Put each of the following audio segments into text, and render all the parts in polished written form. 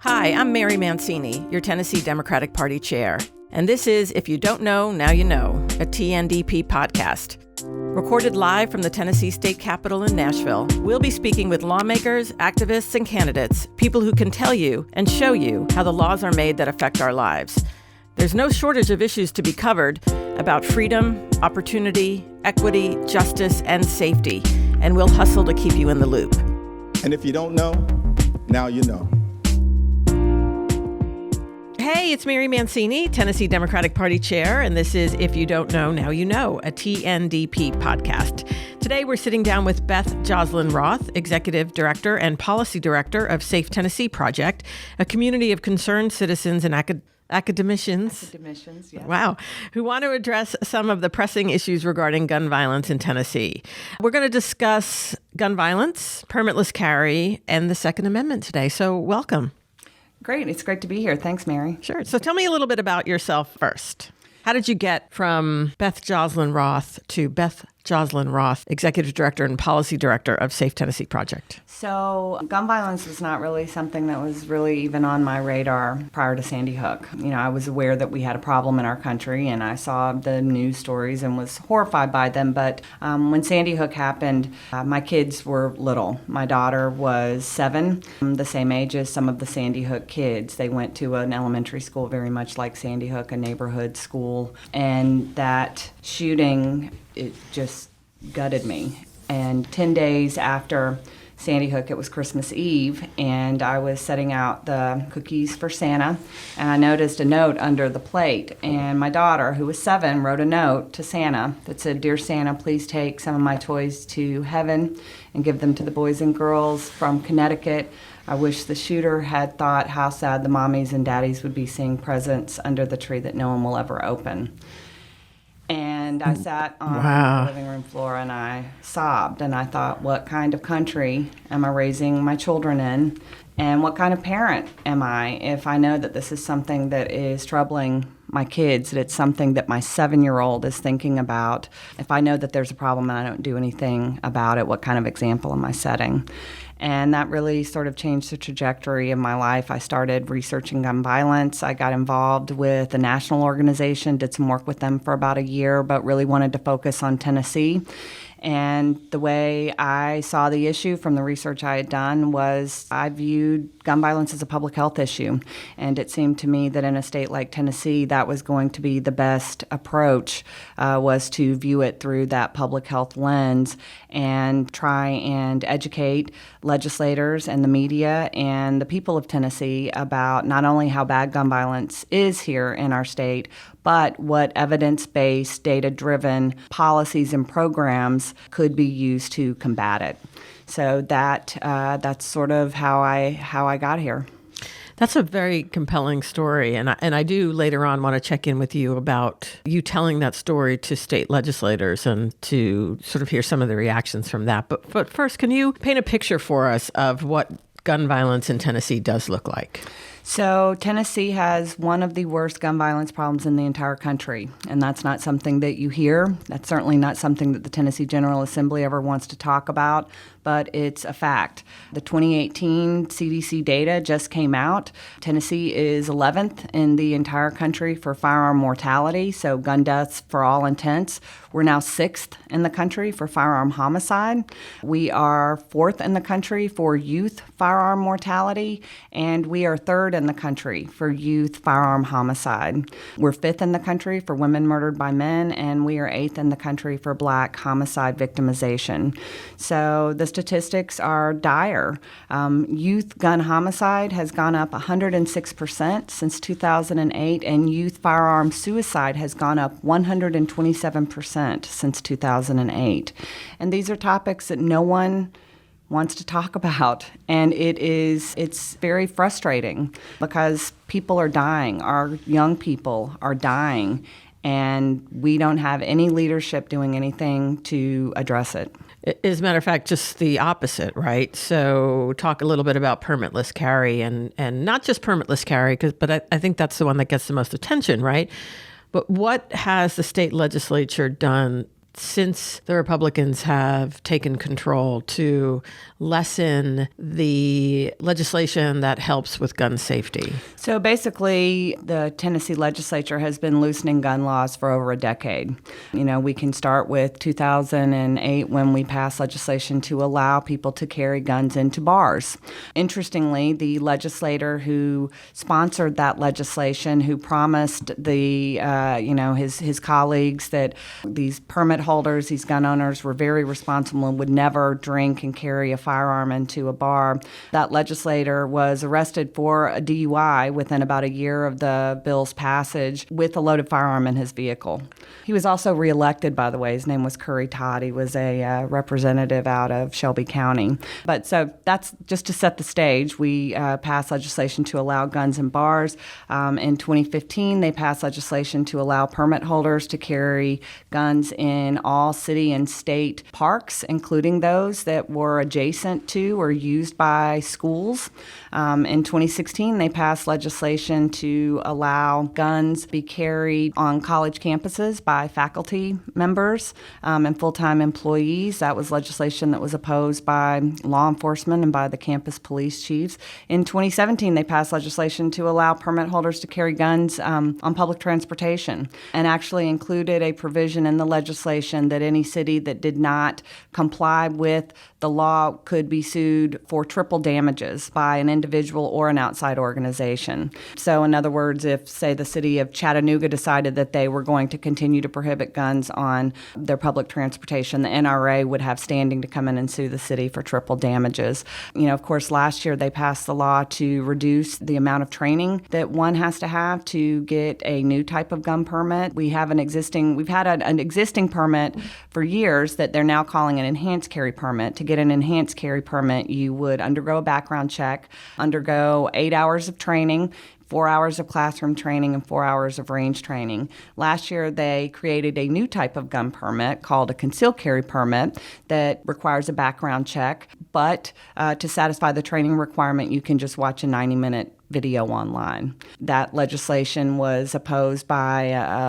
Hi, I'm Mary Mancini, your Tennessee Democratic Party chair. And this is If You Don't Know, Now You Know, a TNDP podcast. Recorded live from the Tennessee State Capitol in Nashville, we'll be speaking with lawmakers, activists, and candidates, people who can tell you and show you how the laws are made that affect our lives. There's no shortage of issues to be covered about freedom, opportunity, equity, justice, and safety, and we'll hustle to keep you in the loop. And if you don't know, now you know. Hey, it's Mary Mancini, Tennessee Democratic Party chair, and this is If You Don't Know, Now You Know, a TNDP podcast. Today, we're sitting down with Beth Joslin Roth, Executive Director and Policy Director of Safe Tennessee Project, a community of concerned citizens and academicians, yes. Wow, who want to address some of the pressing issues regarding gun violence in Tennessee. We're going to discuss gun violence, permitless carry, and the Second Amendment today, so welcome. Great. It's great to be here. Thanks, Mary. Sure. So tell me a little bit about yourself first. How did you get from Beth Joslin Roth to Beth Joslin Roth, Executive Director and Policy Director of Safe Tennessee Project? So gun violence was not really something that was really even on my radar prior to Sandy Hook. You know, I was aware that we had a problem in our country, and I saw the news stories and was horrified by them. But when Sandy Hook happened, my kids were little. My daughter was 7, the same age as some of the Sandy Hook kids. They went to an elementary school very much like Sandy Hook, a neighborhood school. And that shooting, it just gutted me. And 10 days after Sandy Hook, it was Christmas Eve, and I was setting out the cookies for Santa, and I noticed a note under the plate. And my daughter, who was 7, wrote a note to Santa that said, "Dear Santa, please take some of my toys to heaven and give them to the boys and girls from Connecticut. I wish the shooter had thought how sad the mommies and daddies would be seeing presents under the tree that no one will ever open." And I sat on the living room floor and I sobbed, and I thought, what kind of country am I raising my children in? And what kind of parent am I if I know that this is something that is troubling my kids, that it's something that my 7-year-old is thinking about? If I know that there's a problem and I don't do anything about it, what kind of example am I setting? And that really sort of changed the trajectory of my life. I started researching gun violence. I got involved with a national organization, did some work with them for about a year, but really wanted to focus on Tennessee. And the way I saw the issue from the research I had done was I viewed gun violence as a public health issue. And it seemed to me that in a state like Tennessee, that was going to be the best approach, was to view it through that public health lens and try and educate legislators and the media and the people of Tennessee about not only how bad gun violence is here in our state, but what evidence-based, data-driven policies and programs could be used to combat it. So that's sort of how I got here. That's a very compelling story, and I do later on want to check in with you about you telling that story to state legislators and to sort of hear some of the reactions from that. But first, can you paint a picture for us of what gun violence in Tennessee does look like? So Tennessee has one of the worst gun violence problems in the entire country, and that's not something that you hear. That's certainly not something that the Tennessee General Assembly ever wants to talk about, but it's a fact. The 2018 CDC data just came out. Tennessee is 11th in the entire country for firearm mortality, so gun deaths for all intents. We're now 6th in the country for firearm homicide. We are 4th in the country for youth firearm mortality, and we are 3rd in the country for youth firearm homicide. We're 5th in the country for women murdered by men, and we are 8th in the country for Black homicide victimization. So the statistics are dire. Youth gun homicide has gone up 106% since 2008, and youth firearm suicide has gone up 127% since 2008. And these are topics that no one wants to talk about, and it's very frustrating because people are dying. Our young people are dying, and we don't have any leadership doing anything to address it. As a matter of fact, just the opposite, right? So talk a little bit about permitless carry, and not just permitless carry, but I think that's the one that gets the most attention, right? But what has the state legislature done since the Republicans have taken control to lessen the legislation that helps with gun safety? So basically, the Tennessee legislature has been loosening gun laws for over a decade. We can start with 2008 when we passed legislation to allow people to carry guns into bars. Interestingly, the legislator who sponsored that legislation, who promised his colleagues that these permit holders, these gun owners were very responsible and would never drink and carry a firearm into a bar. That legislator was arrested for a DUI within about a year of the bill's passage with a loaded firearm in his vehicle. He was also reelected, by the way. His name was Curry Todd. He was a representative out of Shelby County. But so that's just to set the stage. We passed legislation to allow guns in bars. In 2015, they passed legislation to allow permit holders to carry guns in all city and state parks, including those that were adjacent to or used by schools. In 2016, they passed legislation to allow guns be carried on college campuses by faculty members and full-time employees. That was legislation that was opposed by law enforcement and by the campus police chiefs. In 2017, they passed legislation to allow permit holders to carry guns on public transportation, and actually included a provision in the legislation that any city that did not comply with the law could be sued for triple damages by an individual or an outside organization. So in other words, if, say, the city of Chattanooga decided that they were going to continue to prohibit guns on their public transportation, the NRA would have standing to come in and sue the city for triple damages. Of course, last year they passed the law to reduce the amount of training that one has to have to get a new type of gun permit. We've had an existing permit for years that they're now calling an enhanced carry permit. To get an enhanced carry permit, you would undergo a background check, undergo 8 hours of training, 4 hours of classroom training, and 4 hours of range training. Last year, they created a new type of gun permit called a concealed carry permit that requires a background check, but to satisfy the training requirement, you can just watch a 90-minute video online. That legislation was opposed by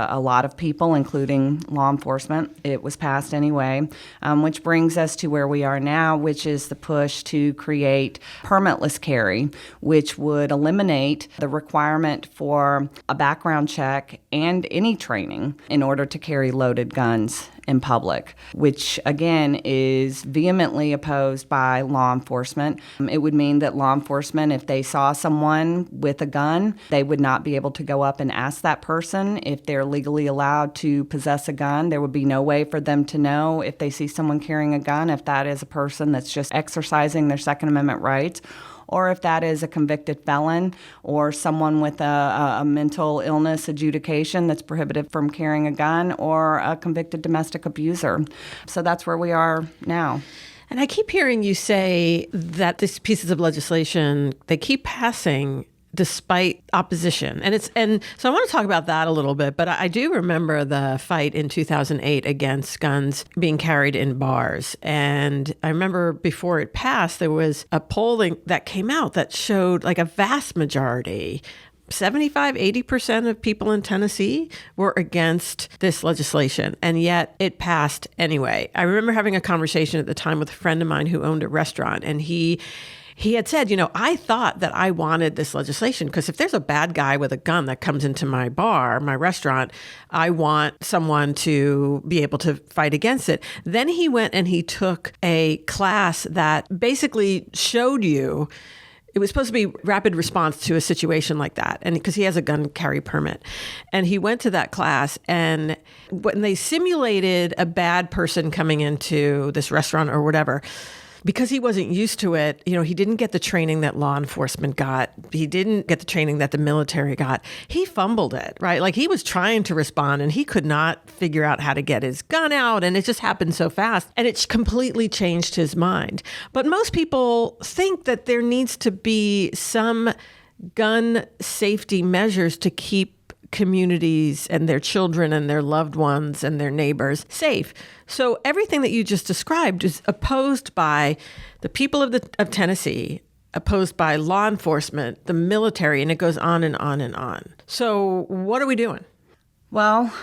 a lot of people, including law enforcement. It was passed anyway, which brings us to where we are now, which is the push to create permitless carry, which would eliminate the requirement for a background check and any training in order to carry loaded guns in public, which again is vehemently opposed by law enforcement. It would mean that law enforcement, if they saw someone with a gun, they would not be able to go up and ask that person if they're legally allowed to possess a gun. There would be no way for them to know if they see someone carrying a gun, if that is a person that's just exercising their Second Amendment rights, or if that is a convicted felon or someone with a mental illness adjudication that's prohibited from carrying a gun, or a convicted domestic abuser. So that's where we are now. And I keep hearing you say that these pieces of legislation, they keep passing despite opposition. And so I want to talk about that a little bit, but I do remember the fight in 2008 against guns being carried in bars. And I remember before it passed, there was a polling that came out that showed like a vast majority, 75-80% of people in Tennessee were against this legislation, and yet it passed anyway. I remember having a conversation at the time with a friend of mine who owned a restaurant, and he had said, I thought that I wanted this legislation because if there's a bad guy with a gun that comes into my bar, my restaurant, I want someone to be able to fight against it. Then he went and he took a class that basically showed you, it was supposed to be rapid response to a situation like that, and because he has a gun carry permit. And he went to that class, and when they simulated a bad person coming into this restaurant or whatever, because he wasn't used to it, he didn't get the training that law enforcement got. He didn't get the training that the military got. He fumbled it, right? Like he was trying to respond and he could not figure out how to get his gun out. And it just happened so fast. And it completely changed his mind. But most people think that there needs to be some gun safety measures to keep communities and their children and their loved ones and their neighbors safe. So everything that you just described is opposed by the people of Tennessee, opposed by law enforcement, the military, and it goes on and on and on. So what are we doing? Well,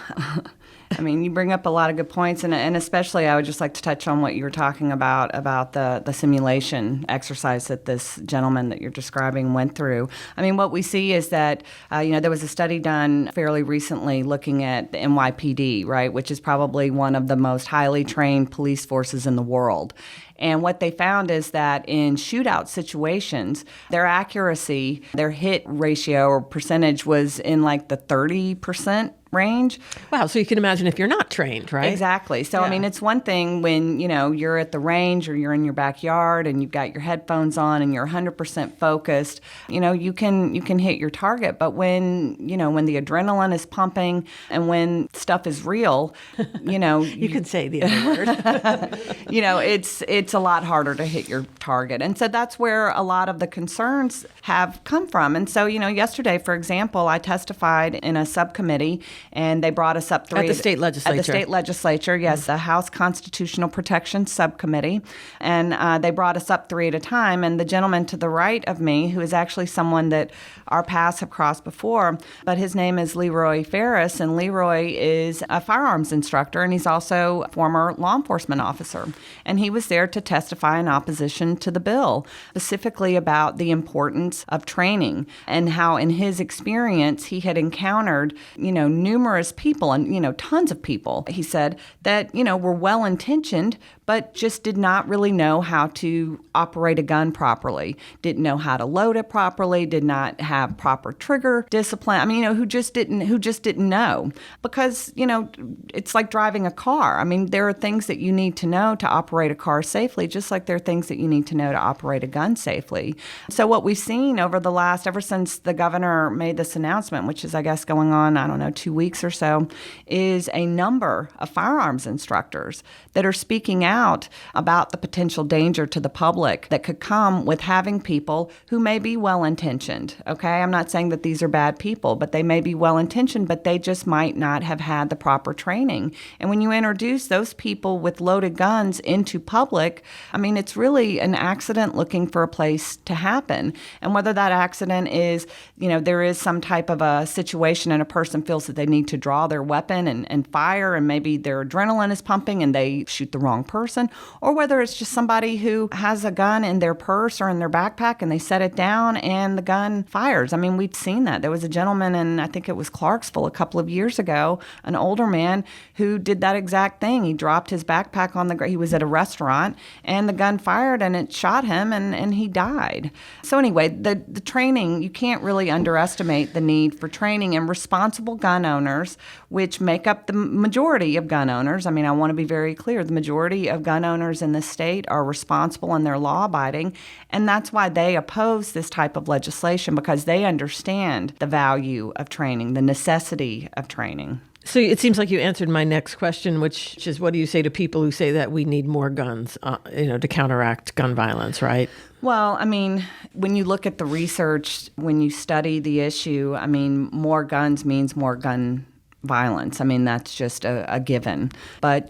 I mean, you bring up a lot of good points, and especially I would just like to touch on what you were talking about the simulation exercise that this gentleman that you're describing went through. I mean, what we see is that, there was a study done fairly recently looking at the NYPD, right, which is probably one of the most highly trained police forces in the world. And what they found is that in shootout situations, their accuracy, their hit ratio or percentage was in like the 30% range. Wow, so you can imagine if you're not trained, right? Exactly. So, Yeah. I mean, it's one thing when, you're at the range or you're in your backyard and you've got your headphones on and you're 100% focused, you can hit your target. But when the adrenaline is pumping and when stuff is real, You can say the other word. it's a lot harder to hit your target. And so that's where a lot of the concerns have come from. And so, yesterday, for example, I testified in a subcommittee and they brought us up At the state legislature. At the state legislature, yes, the House Constitutional Protection Subcommittee. And they brought us up three at a time. And the gentleman to the right of me, who is actually someone that our paths have crossed before, but his name is Leroy Ferris. And Leroy is a firearms instructor, and he's also a former law enforcement officer. And he was there to testify in opposition to the bill, specifically about the importance of training and how, in his experience, he had encountered, numerous people and, tons of people, he said, that, were well-intentioned, but just did not really know how to operate a gun properly, didn't know how to load it properly, did not have proper trigger discipline. I mean, who just didn't know, because, it's like driving a car. I mean, there are things that you need to know to operate a car safely, just like there are things that you need to know to operate a gun safely. So what we've seen ever since the governor made this announcement, which is, I guess, going on, 2 weeks or so, is a number of firearms instructors that are speaking out about the potential danger to the public that could come with having people who may be well-intentioned, okay? I'm not saying that these are bad people, but they may be well-intentioned, but they just might not have had the proper training. And when you introduce those people with loaded guns into public, I mean, it's really an accident looking for a place to happen. And whether that accident is, there is some type of a situation and a person feels that they need to draw their weapon and fire, and maybe their adrenaline is pumping and they shoot the wrong person, or whether it's just somebody who has a gun in their purse or in their backpack and they set it down and the gun fires. I mean, we've seen that. There was a gentleman in, I think it was Clarksville a couple of years ago, an older man who did that exact thing. He dropped his backpack on the ground. He was at a restaurant and the gun fired and it shot him and he died. So anyway, the training, you can't really underestimate the need for training, and responsible gun owners, which make up the majority of gun owners. I mean, I want to be very clear. The majority of gun owners in this state are responsible and they're law-abiding, and that's why they oppose this type of legislation, because they understand the value of training, the necessity of training. So it seems like you answered my next question, which is, what do you say to people who say that we need more guns, to counteract gun violence, right? Well, I mean, when you look at the research, when you study the issue, I mean, more guns means more gun violence. I mean, that's just a given. But,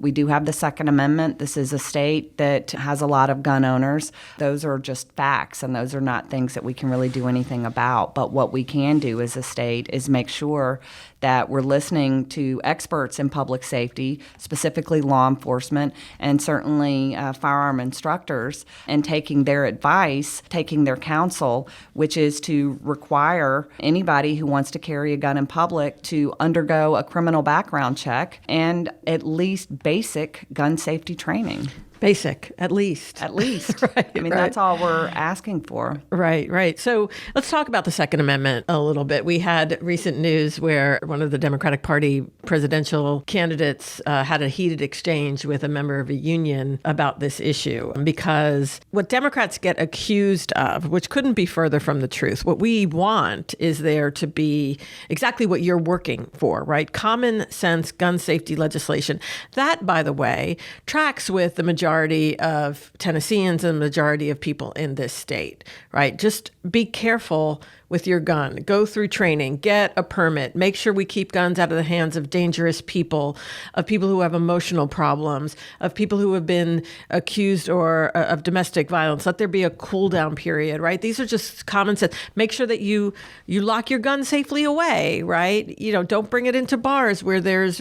we do have the Second Amendment. This is a state that has a lot of gun owners. Those are just facts, and those are not things that we can really do anything about. But what we can do as a state is make sure that we're listening to experts in public safety, specifically law enforcement, and certainly firearm instructors, and taking their advice, taking their counsel, which is to require anybody who wants to carry a gun in public to undergo a criminal background check and at least basic gun safety training. Basic, at least. At least. Right, I mean, right. That's all we're asking for. Right. So let's talk about the Second Amendment a little bit. We had recent news where one of the Democratic Party presidential candidates had a heated exchange with a member of a union about this issue, because what Democrats get accused of, which couldn't be further from the truth, what we want is there to be exactly what you're working for, right? Common sense gun safety legislation. That, by the way, tracks with the majority of Tennesseans and the majority of people in this state, right? Just be careful with your gun. Go through training, get a permit, make sure we keep guns out of the hands of dangerous people, of people who have emotional problems, of people who have been accused or of domestic violence. Let there be a cool down period, right? These are just common sense. Make sure that you lock your gun safely away, right? Don't bring it into bars where there's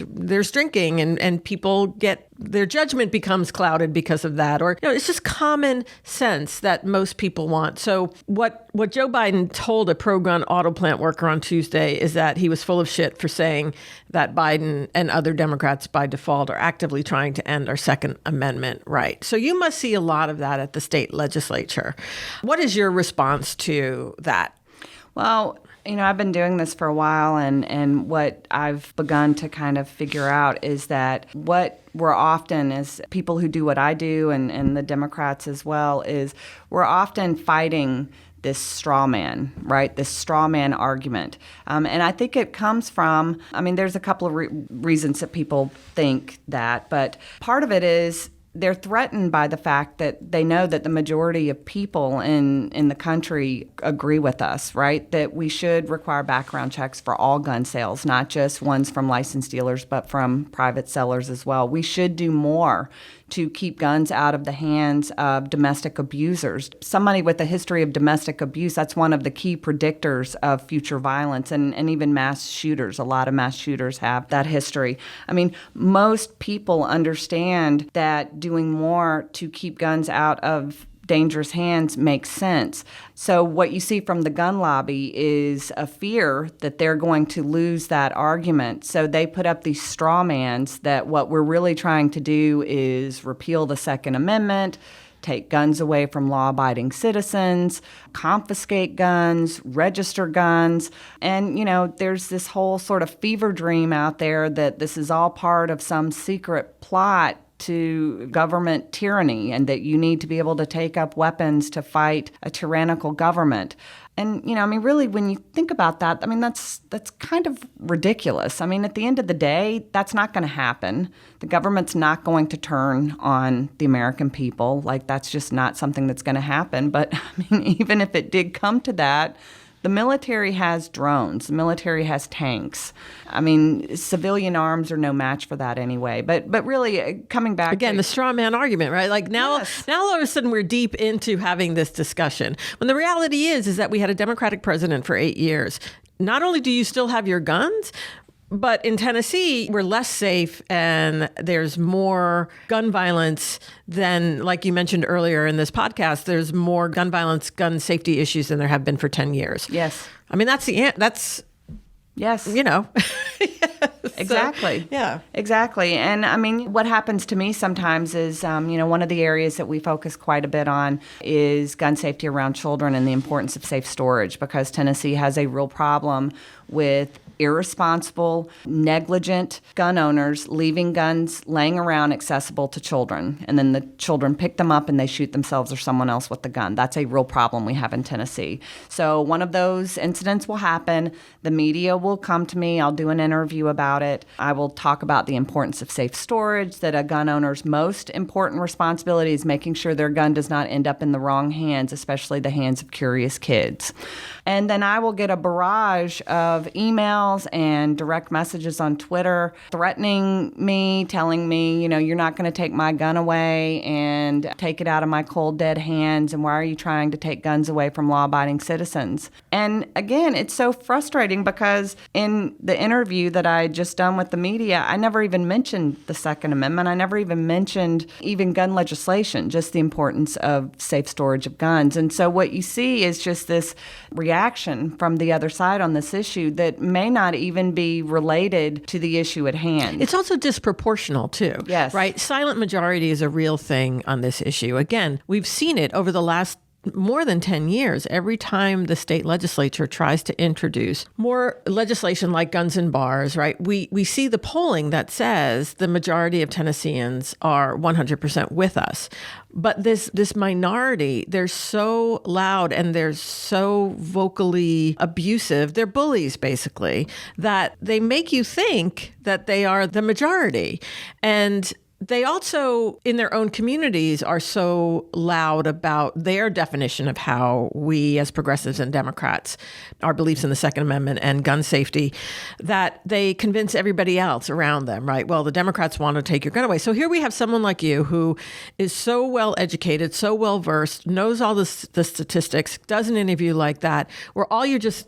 drinking and people get their judgment becomes clouded because of that. Or it's just common sense that most people want. So what Joe Biden told a pro-gun auto plant worker on Tuesday is that he was full of shit for saying that Biden and other Democrats by default are actively trying to end our Second Amendment right. So you must see a lot of that at the state legislature. What is your response to that? Well, I've been doing this for a while, and what I've begun to kind of figure out is that what we're often, as people who do what I do, and the Democrats as well, is we're often fighting this straw man, right? This straw man argument. And I think it comes from, there's a couple of reasons that people think that, but part of it is they're threatened by the fact that they know that the majority of people in the country agree with us, right? That we should require background checks for all gun sales, not just ones from licensed dealers, but from private sellers as well. We should do more to keep guns out of the hands of domestic abusers. Somebody with a history of domestic abuse, that's one of the key predictors of future violence and even mass shooters. A lot of mass shooters have that history. Most people understand that doing more to keep guns out of dangerous hands makes sense. So what you see from the gun lobby is a fear that they're going to lose that argument. So they put up these straw mans that what we're really trying to do is repeal the Second Amendment, take guns away from law-abiding citizens, confiscate guns, register guns. And, there's this whole sort of fever dream out there that this is all part of some secret plot to government tyranny and that you need to be able to take up weapons to fight a tyrannical government. And, really, when you think about that, that's kind of ridiculous. At the end of the day, that's not going to happen. The government's not going to turn on the American people. That's just not something that's going to happen. But, even if it did come to that, the military has drones. The military has tanks. Civilian arms are no match for that anyway. But really, coming back again, the straw man argument, right? Now all of a sudden we're deep into having this discussion. When the reality is that we had a Democratic president for 8 years. Not only do you still have your guns, but in Tennessee, we're less safe and there's more gun violence than, like you mentioned earlier in this podcast, there's more gun violence, gun safety issues than there have been for 10 years. Yes. That's yes. Yes. Exactly. So, yeah. Exactly. And what happens to me sometimes is, one of the areas that we focus quite a bit on is gun safety around children and the importance of safe storage, because Tennessee has a real problem with irresponsible, negligent gun owners leaving guns laying around accessible to children. And then the children pick them up and they shoot themselves or someone else with the gun. That's a real problem we have in Tennessee. So one of those incidents will happen. The media will come to me. I'll do an interview about it. I will talk about the importance of safe storage, that a gun owner's most important responsibility is making sure their gun does not end up in the wrong hands, especially the hands of curious kids. And then I will get a barrage of emails and direct messages on Twitter threatening me, telling me, you're not going to take my gun away and take it out of my cold, dead hands. And why are you trying to take guns away from law-abiding citizens? And again, it's so frustrating because in the interview that I had just done with the media, I never even mentioned the Second Amendment. I never even mentioned even gun legislation, just the importance of safe storage of guns. And so what you see is just this reaction from the other side on this issue that may not even be related to the issue at hand. It's also disproportional, too. Yes. Right? Silent majority is a real thing on this issue. Again, we've seen it over the last more than 10 years. Every time the state legislature tries to introduce more legislation like guns in bars, right? We see the polling that says the majority of Tennesseans are 100% with us. But this minority, they're so loud and they're so vocally abusive. They're bullies, basically, that they make you think that they are the majority. And they also, in their own communities, are so loud about their definition of how we as progressives and Democrats, our beliefs in the Second Amendment and gun safety, that they convince everybody else around them, right? Well, the Democrats want to take your gun away. So here we have someone like you who is so well educated, so well versed, knows all the statistics, does an interview like that, where all you're just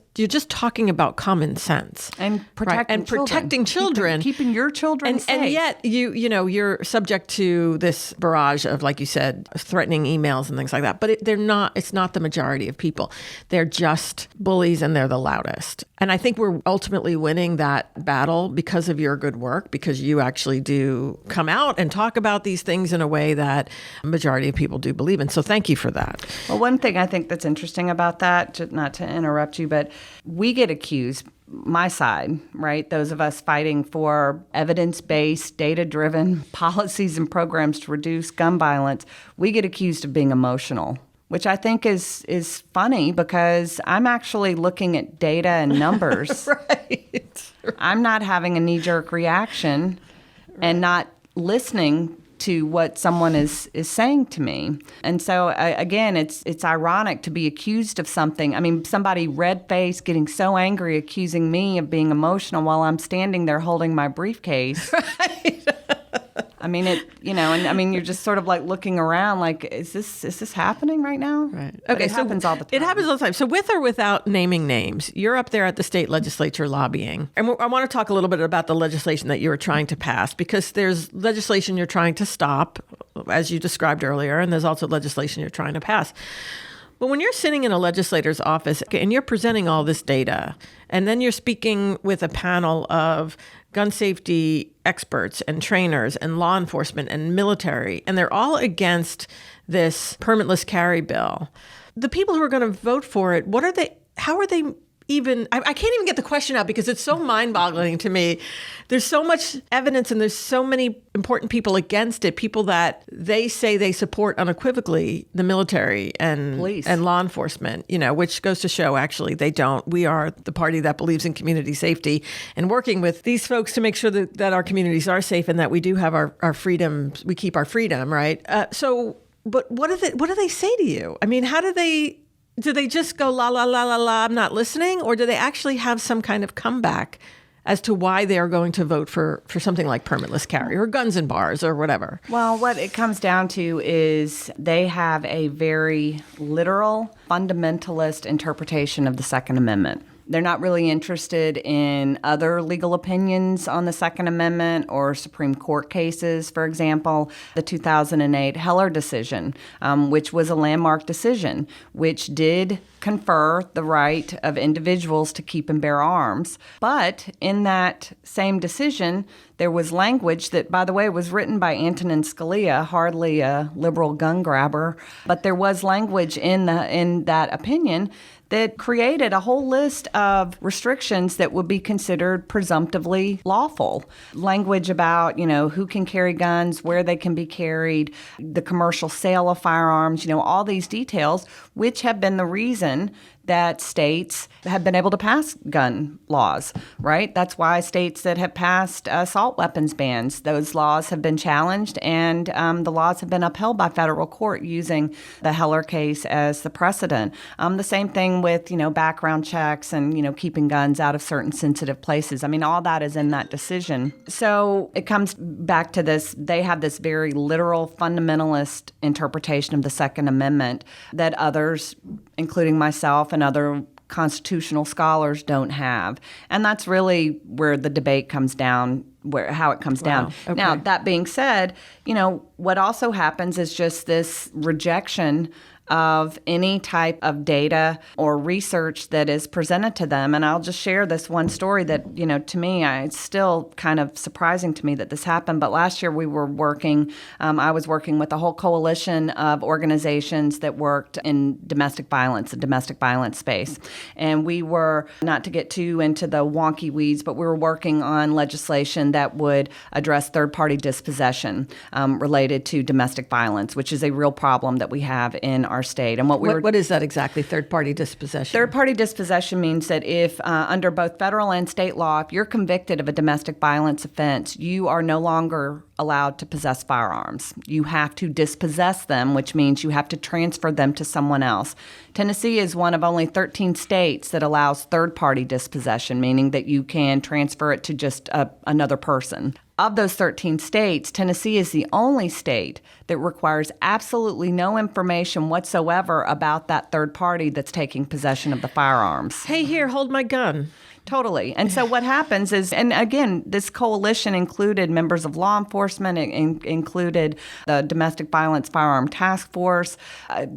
talking about common sense and protecting children, keeping your children safe. And yet you're subject to this barrage of, like you said, threatening emails and things like that. But it's not the majority of people. They're just bullies, and they're the loudest. And I think we're ultimately winning that battle because of your good work, because you actually do come out and talk about these things in a way that a majority of people do believe in. So thank you for that. Well, one thing I think that's interesting about that, not to interrupt you, but we get accused, my side, right? Those of us fighting for evidence-based, data-driven policies and programs to reduce gun violence, we get accused of being emotional, which I think is funny because I'm actually looking at data and numbers. Right. I'm not having a knee-jerk reaction and not listening to what someone is saying to me. And so, again, it's ironic to be accused of something. I mean, somebody red-faced, getting so angry, accusing me of being emotional while I'm standing there holding my briefcase. Right. I mean, you're just sort of like looking around like, is this happening right now? Right. But Okay. it happens all the time. It happens all the time. So with or without naming names, you're up there at the state legislature lobbying. And I want to talk a little bit about the legislation that you were trying to pass, because there's legislation you're trying to stop, as you described earlier, and there's also legislation you're trying to pass. But when you're sitting in a legislator's office and you're presenting all this data, and then you're speaking with a panel of gun safety experts and trainers and law enforcement and military, and they're all against this permitless carry bill, the people who are going to vote for it, how are they even, I can't even get the question out because it's so mind-boggling to me. There's so much evidence and there's so many important people against it, people that they say they support unequivocally, the military and police and law enforcement, which goes to show actually they don't. We are the party that believes in community safety and working with these folks to make sure that our communities are safe and that we do have our freedom, we keep our freedom, right? But what do they say to you? I mean, how do they just go, la, la, la, la, la, I'm not listening? Or do they actually have some kind of comeback as to why they are going to vote for something like permitless carry or guns in bars or whatever? Well, what it comes down to is they have a very literal, fundamentalist interpretation of the Second Amendment. They're not really interested in other legal opinions on the Second Amendment or Supreme Court cases. For example, the 2008 Heller decision, which was a landmark decision, which did confer the right of individuals to keep and bear arms. But in that same decision, there was language that, by the way, was written by Antonin Scalia, hardly a liberal gun grabber, but there was language in that opinion that created a whole list of restrictions that would be considered presumptively lawful. Language about, who can carry guns, where they can be carried, the commercial sale of firearms, all these details, which have been the reason that states have been able to pass gun laws, right? That's why states that have passed assault weapons bans, those laws have been challenged, and the laws have been upheld by federal court using the Heller case as the precedent. The same thing with, background checks and, keeping guns out of certain sensitive places. I mean, all that is in that decision. So it comes back to this. They have this very literal, fundamentalist interpretation of the Second Amendment that others, including myself and other constitutional scholars, don't have. And that's really where the debate comes down, how it comes down. Okay. Now, that being said, what also happens is just this rejection of any type of data or research that is presented to them. And I'll just share this one story that, to me, it's still kind of surprising to me that this happened. But last year we were I was working with a whole coalition of organizations that worked in domestic violence, the domestic violence space. And we were, not to get too into the wonky weeds, but we were working on legislation that would address third-party dispossession related to domestic violence, which is a real problem that we have in our state. And what is that exactly, third-party dispossession? Third-party dispossession means that if, under both federal and state law, if you're convicted of a domestic violence offense, you are no longer allowed to possess firearms. You have to dispossess them, which means you have to transfer them to someone else. Tennessee is one of only 13 states that allows third-party dispossession, meaning that you can transfer it to just another person. Of those 13 states, Tennessee is the only state that requires absolutely no information whatsoever about that third party that's taking possession of the firearms. Hey, here, hold my gun. Totally. And so what happens is, and again, this coalition included members of law enforcement, it included the Domestic Violence Firearm Task Force,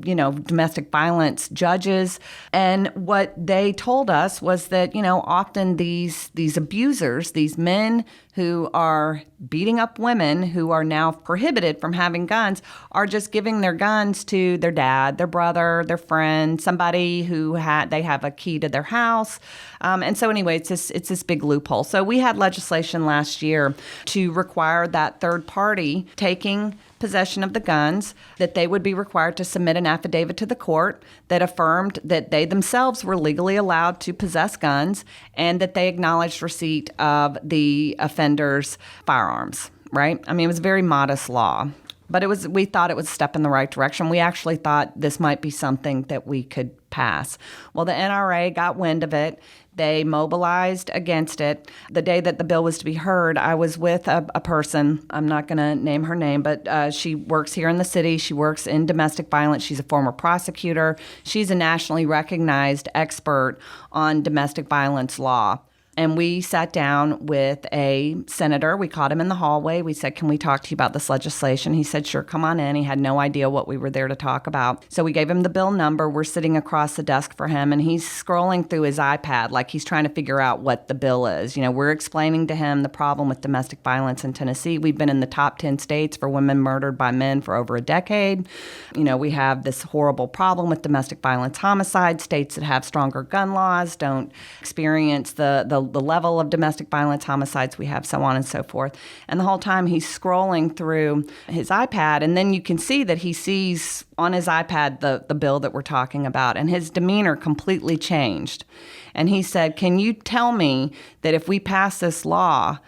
domestic violence judges. And what they told us was that, often these abusers, these men who are beating up women who are now prohibited from having guns, are just giving their guns to their dad, their brother, their friend, somebody who they have a key to their house. And so anyway, it's this big loophole. So we had legislation last year to require that third party taking possession of the guns, that they would be required to submit an affidavit to the court that affirmed that they themselves were legally allowed to possess guns and that they acknowledged receipt of the offender's firearms, right? I mean, it was a very modest law. But we thought it was a step in the right direction. We actually thought this might be something that we could pass. Well, the NRA got wind of it. They mobilized against it. The day that the bill was to be heard, I was with a person. I'm not going to name her name, but she works here in the city. She works in domestic violence. She's a former prosecutor. She's a nationally recognized expert on domestic violence law. And we sat down with a senator. We caught him in the hallway. We said, "Can we talk to you about this legislation?" He said, "Sure, come on in." He had no idea what we were there to talk about. So we gave him the bill number. We're sitting across the desk for him, and he's scrolling through his iPad like he's trying to figure out what the bill is. We're explaining to him the problem with domestic violence in Tennessee. We've been in the top 10 states for women murdered by men for over a decade. We have this horrible problem with domestic violence homicide. States that have stronger gun laws don't experience the level of domestic violence homicides we have, so on and so forth. And the whole time he's scrolling through his iPad, and then you can see that he sees on his iPad the bill that we're talking about, and his demeanor completely changed. And he said, "Can you tell me that if we pass this law,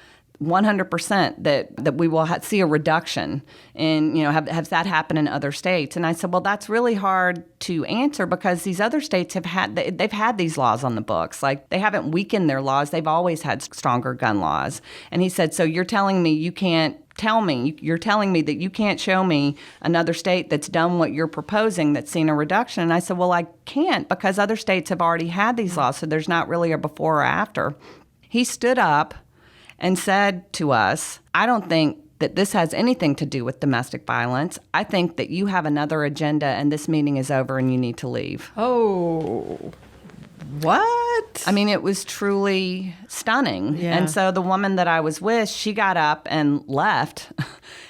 100% that we will see a reduction in, has that happened in other states?" And I said, well, that's really hard to answer because these other states they've had these laws on the books. Like, they haven't weakened their laws. They've always had stronger gun laws. And he said, "So you're telling me you can't tell me, you're telling me that you can't show me another state that's done what you're proposing that's seen a reduction?" And I said, well, I can't because other states have already had these laws, so there's not really a before or after. He stood up and said to us, "I don't think that this has anything to do with domestic violence. I think that you have another agenda and this meeting is over and you need to leave." Oh, what? I mean, it was truly stunning. Yeah. And so the woman that I was with, she got up and left.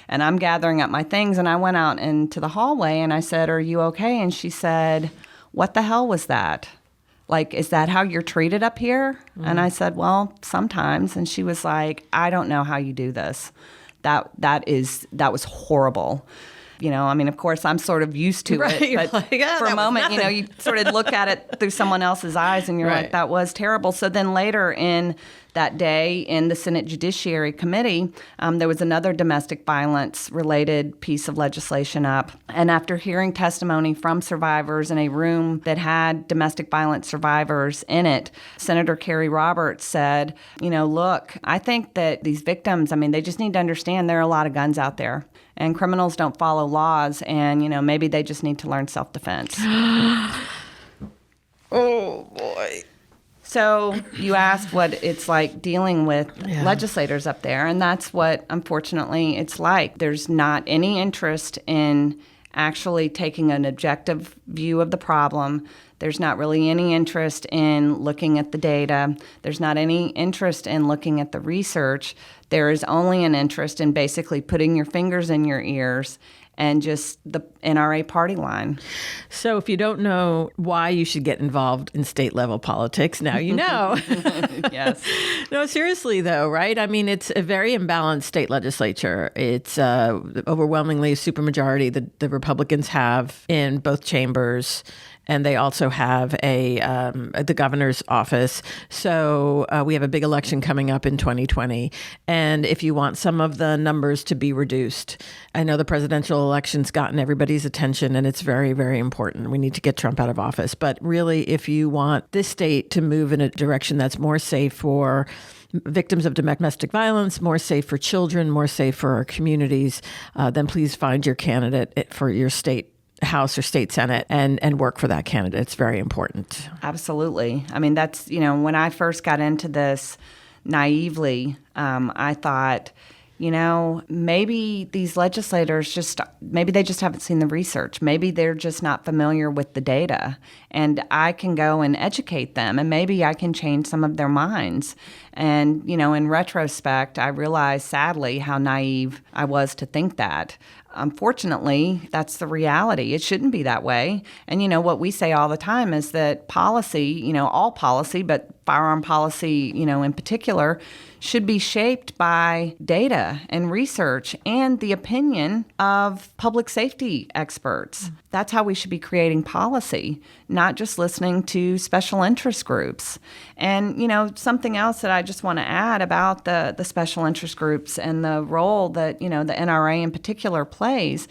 And I'm gathering up my things, and I went out into the hallway and I said, "Are you okay?" And she said, "What the hell was that? Like, is that how you're treated up here?" And I said, "Well, sometimes." And she was like, "I don't know how you do this. That was horrible." Of course, I'm sort of used to Right, it, but for a moment, you sort of look at it through someone else's eyes, and you're Right. like, that was terrible. So then later in that day in the Senate Judiciary Committee, there was another domestic violence-related piece of legislation up. And after hearing testimony from survivors in a room that had domestic violence survivors in it, Senator Carrie Roberts said, "Look, I think that these victims, they just need to understand there are a lot of guns out there. And criminals don't follow laws, and, maybe they just need to learn self-defense." Oh, boy. So you asked what it's like dealing with legislators up there, and that's what, unfortunately, it's like. There's not any interest in actually taking an objective view of the problem. There's not really any interest in looking at the data. There's not any interest in looking at the research. There is only an interest in basically putting your fingers in your ears and just the NRA party line. So if you don't know why you should get involved in state level politics, now you know. Yes. No, seriously though, right? It's a very imbalanced state legislature. It's overwhelmingly a supermajority that the Republicans have in both chambers. and they also have the governor's office. So we have a big election coming up in 2020. And if you want some of the numbers to be reduced, I know the presidential election's gotten everybody's attention, and it's very, very important. We need to get Trump out of office. But really, if you want this state to move in a direction that's more safe for victims of domestic violence, more safe for children, more safe for our communities, then please find your candidate for your state House or state Senate and work for that candidate. It's very important. Absolutely. I mean, that's, when I first got into this naively, I thought, maybe these legislators maybe they just haven't seen the research. Maybe they're just not familiar with the data. And I can go and educate them, and maybe I can change some of their minds. And, in retrospect, I realized, sadly, how naive I was to think that. Unfortunately, that's the reality. It shouldn't be that way. And, what we say all the time is that policy, all policy, but firearm policy, in particular, should be shaped by data and research and the opinion of public safety experts. That's how we should be creating policy, not just listening to special interest groups. And, something else that I just want to add about the special interest groups and the role that, the NRA in particular plays.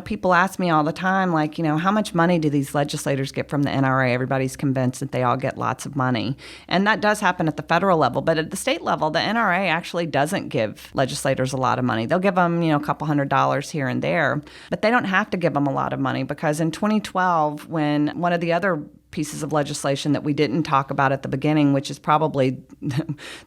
People ask me all the time, like, how much money do these legislators get from the NRA? Everybody's convinced that they all get lots of money. And that does happen at the federal level. But at the state level, the NRA actually doesn't give legislators a lot of money. They'll give them, a couple $100s here and there. But they don't have to give them a lot of money, because in 2012, when one of the other pieces of legislation that we didn't talk about at the beginning, which is probably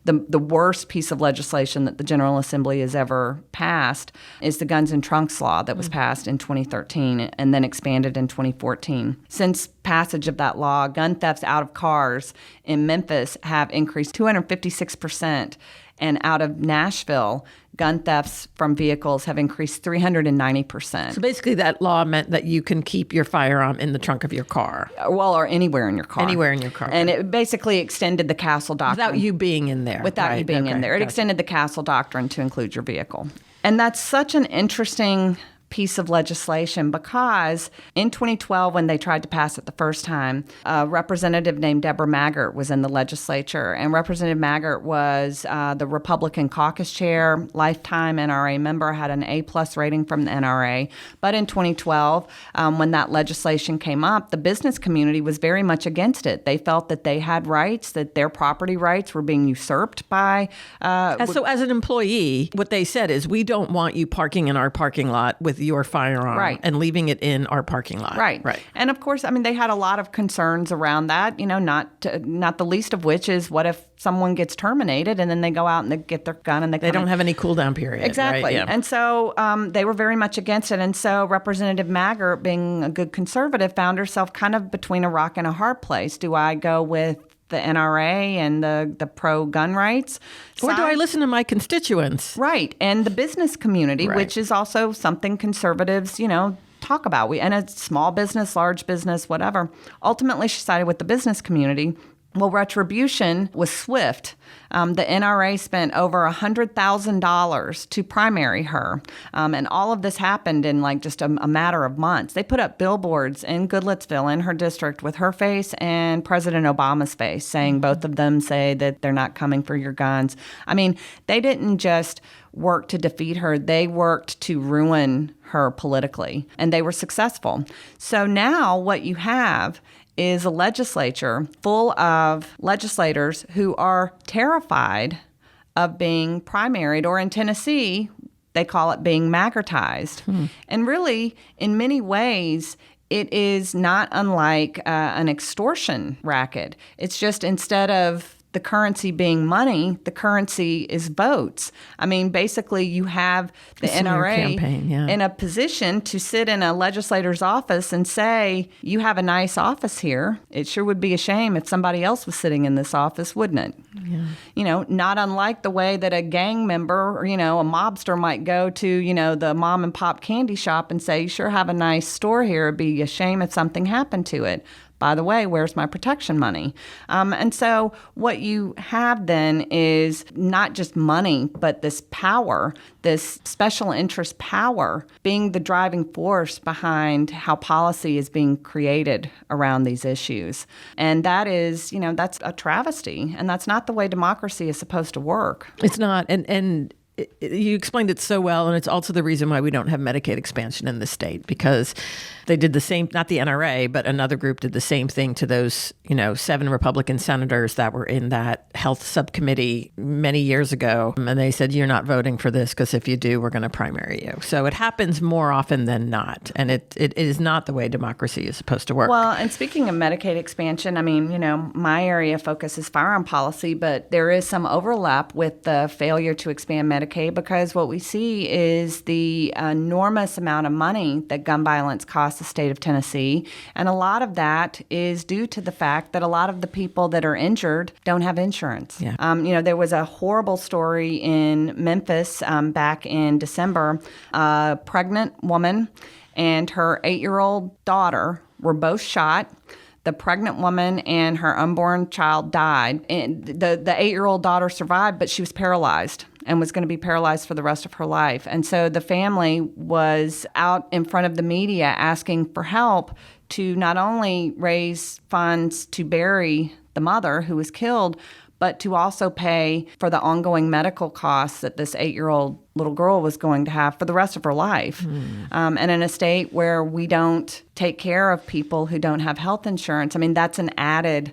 the worst piece of legislation that the General Assembly has ever passed, is the Guns and Trunks Law that was passed in 2013 and then expanded in 2014. Since passage of that law, gun thefts out of cars in Memphis have increased 256%. And out of Nashville, gun thefts from vehicles have increased 390%. So basically that law meant that you can keep your firearm in the trunk of your car. Well, or anywhere in your car. Anywhere in your car. And it basically extended the Castle Doctrine. Without you being in there. Without you being in there. It extended the Castle Doctrine to include your vehicle. And that's such an interesting piece of legislation, because in 2012, when they tried to pass it the first time, a representative named Deborah Maggart was in the legislature. And Representative Maggart was the Republican caucus chair, lifetime NRA member, had an A+ rating from the NRA. But in 2012, when that legislation came up, the business community was very much against it. They felt that they had rights, that their property rights were being usurped by... So as an employee, what they said is, we don't want you parking in our parking lot with your firearm and leaving it in our parking lot. Right. And of course, I mean, they had a lot of concerns around that, not the least of which is, what if someone gets terminated and then they go out and they get their gun and they don't have any cool down period. Exactly. Right? Yeah. And so they were very much against it. And so Representative Maggart, being a good conservative, found herself kind of between a rock and a hard place. Do I go with the NRA and the pro-gun rights side? Or do I listen to my constituents? Right. And the business community, which is also something conservatives, talk about. And it's small business, large business, whatever. Ultimately, she sided with the business community. Well, retribution was swift. The NRA spent over $100,000 to primary her. And all of this happened in just a matter of months. They put up billboards in Goodlettsville, in her district, with her face and President Obama's face, saying both of them say that they're not coming for your guns. I mean, they didn't just work to defeat her. They worked to ruin her politically, and they were successful. So now what you have is a legislature full of legislators who are terrified of being primaried, or in Tennessee, they call it being Maggartized. And really, in many ways, it is not unlike an extortion racket. It's just, instead of the currency being money, the currency is votes. I mean, basically, you have the NRA in a position to sit in a legislator's office and say, you have a nice office here. It sure would be a shame if somebody else was sitting in this office, wouldn't it? Yeah. Not unlike the way that a gang member or, a mobster might go to, the mom and pop candy shop and say, you sure have a nice store here. It'd be a shame if something happened to it. by the way, where's my protection money? And so what you have then is not just money, but this power, this special interest power being the driving force behind how policy is being created around these issues. And that is, that's a travesty. And that's not the way democracy is supposed to work. It's not. And you explained it so well, and it's also the reason why we don't have Medicaid expansion in the state, because they did the same, not the NRA, but another group did the same thing to those, 7 Republican senators that were in that health subcommittee many years ago. And they said, you're not voting for this because if you do, we're going to primary you. So it happens more often than not. And it is not the way democracy is supposed to work. Well, and speaking of Medicaid expansion, my area of focus is firearm policy, but there is some overlap with the failure to expand Medicaid, because what we see is the enormous amount of money that gun violence costs the state of Tennessee. And a lot of that is due to the fact that a lot of the people that are injured don't have insurance. Yeah. There was a horrible story in Memphis back in December. A pregnant woman and her 8-year-old daughter were both shot. The pregnant woman and her unborn child died. And the 8-year-old daughter survived, but she was paralyzed and was going to be paralyzed for the rest of her life. And so the family was out in front of the media asking for help to not only raise funds to bury the mother who was killed, but to also pay for the ongoing medical costs that this 8-year-old little girl was going to have for the rest of her life. And in a state where we don't take care of people who don't have health insurance, that's an added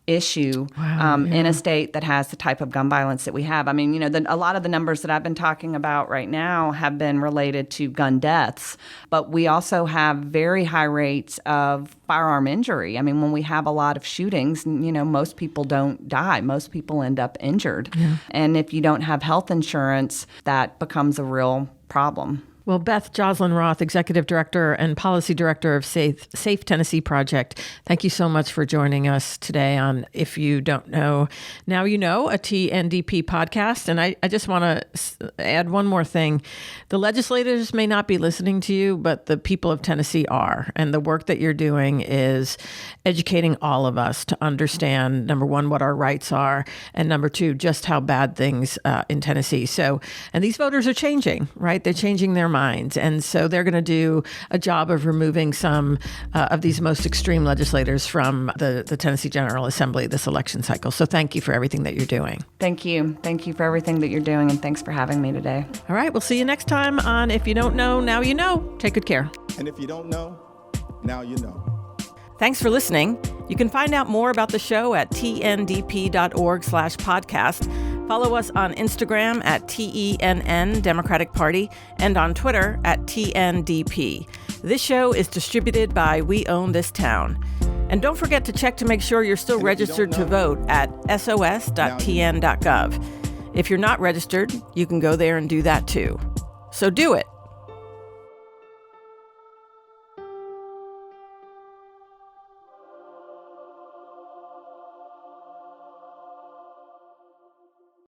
issue in a state that has the type of gun violence that we have. A lot of the numbers that I've been talking about right now have been related to gun deaths, but we also have very high rates of firearm injury. When we have a lot of shootings, most people don't die. Most people end up injured. Yeah. And if you don't have health insurance, that becomes a real problem. Well, Beth Joslin Roth, Executive Director and Policy Director of Safe Tennessee Project, thank you so much for joining us today on If You Don't Know, Now You Know, a TNDP podcast. And I just want to add one more thing. The legislators may not be listening to you, but the people of Tennessee are. And the work that you're doing is educating all of us to understand, number one, what our rights are, and number two, just how bad things in Tennessee. So, and these voters are changing, right? They're changing their minds. And so they're going to do a job of removing some of these most extreme legislators from the Tennessee General Assembly this election cycle. So thank you for everything that you're doing. Thank you. Thank you for everything that you're doing. And thanks for having me today. All right. We'll see you next time on If You Don't Know, Now You Know. Take good care. And if you don't know, now you know. Thanks for listening. You can find out more about the show at tndp.org/podcast. Follow us on Instagram at TENN Democratic Party and on Twitter at TNDP. This show is distributed by We Own This Town. And don't forget to check to make sure you're still registered to vote at sos.tn.gov. If you're not registered, you can go there and do that too. So do it.